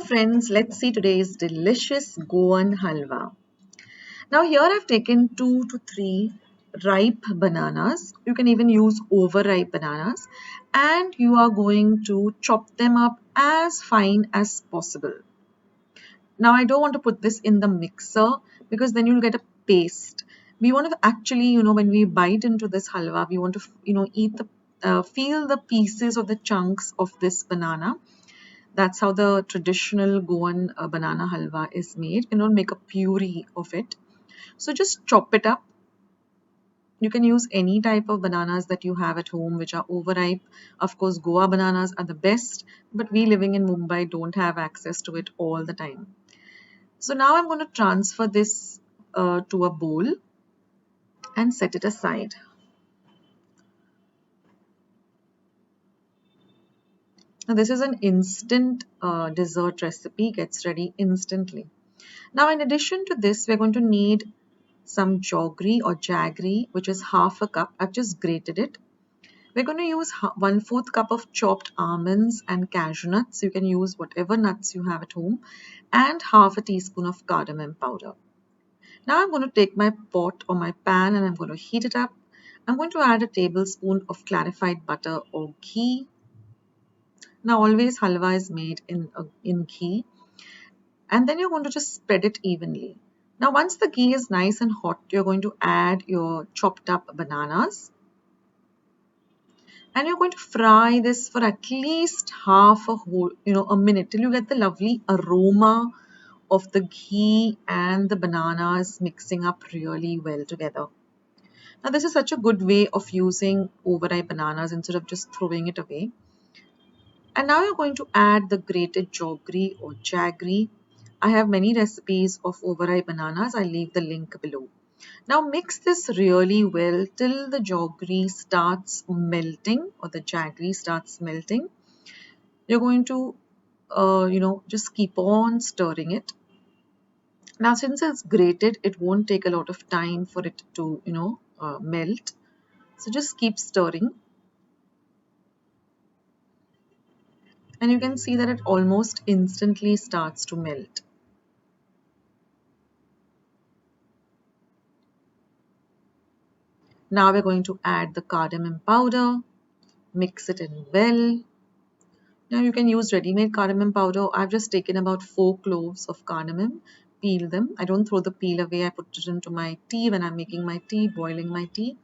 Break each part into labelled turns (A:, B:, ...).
A: friends, let's see today's delicious Goan Halwa. Now here I've taken 2 to 3 ripe bananas. You can even use overripe bananas, and you are going to chop them up as fine as possible. Now I don't want to put this in the mixer because then you'll get a paste. We want to actually, when we bite into this halwa, we want to, eat feel the pieces or the chunks of this banana. That's how the traditional Goan banana halwa is made. You don't make a puree of it. So just chop it up. You can use any type of bananas that you have at home which are overripe. Of course, Goa bananas are the best, but we living in Mumbai don't have access to it all the time. So now I'm going to transfer this to a bowl and set it aside. Now this is an instant dessert recipe, gets ready instantly. Now in addition to this, we're going to need some jaggery, which is half a cup. I've just grated it. We're going to use 1/4 cup of chopped almonds and cashew nuts. You can use whatever nuts you have at home, and half a teaspoon of cardamom powder. Now I'm going to take my pot or my pan and I'm going to heat it up. I'm going to add a tablespoon of clarified butter or ghee. Now always halwa is made in ghee. And then you're going to just spread it evenly. Now once the ghee is nice and hot, you're going to add your chopped up bananas. And you're going to fry this for at least a minute till you get the lovely aroma of the ghee and the bananas mixing up really well together. Now this is such a good way of using overripe bananas instead of just throwing it away. And now you're going to add the grated jaggery or jaggery. I have many recipes of overripe bananas. I'll leave the link below. Now mix this really well till the jaggery starts melting or the jaggery starts melting. You're going to, just keep on stirring it. Now since it's grated, it won't take a lot of time for it to, melt. So just keep stirring. And you can see that it almost instantly starts to melt. Now we're going to add the cardamom powder, mix it in well. Now you can use ready-made cardamom powder. I've just taken about 4 cloves of cardamom, peel them. I don't throw the peel away. I put it into my tea when I'm making my tea, boiling my tea.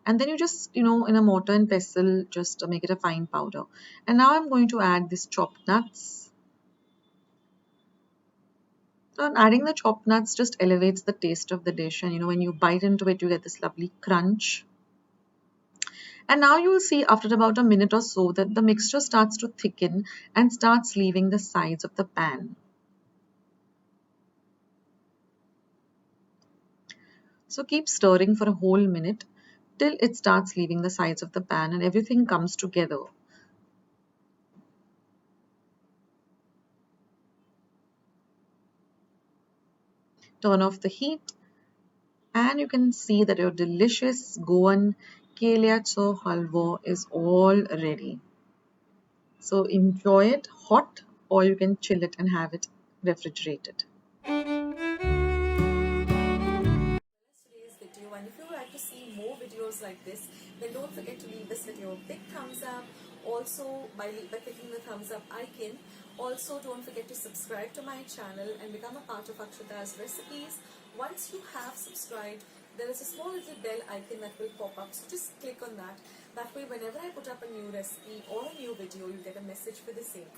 A: And then you just, in a mortar and pestle, just make it a fine powder. And now I'm going to add these chopped nuts. So adding the chopped nuts just elevates the taste of the dish. And when you bite into it, you get this lovely crunch. And now you will see after about a minute or so that the mixture starts to thicken and starts leaving the sides of the pan. So keep stirring for a whole minute till it starts leaving the sides of the pan and everything comes together. Turn off the heat and you can see that your delicious Goan Kelyacho Halwo is all ready. So enjoy it hot or you can chill it and have it refrigerated.
B: Today's video, and if you would like to see more videos like this, then don't forget to leave this video a big thumbs up. Also by clicking the thumbs up icon. Also don't forget to subscribe to my channel and become a part of Akshita's recipes. Once you have subscribed, there is a small little bell icon that will pop up, so just click on that. That way whenever I put up a new recipe or a new video, you get a message for the same.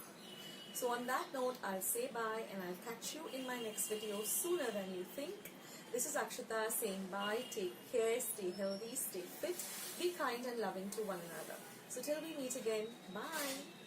B: So on that note, I'll say bye and I'll catch you in my next video sooner than you think. This is Akshita saying bye, take care, stay healthy, stay fit, be kind and loving to one another. So till we meet again, bye.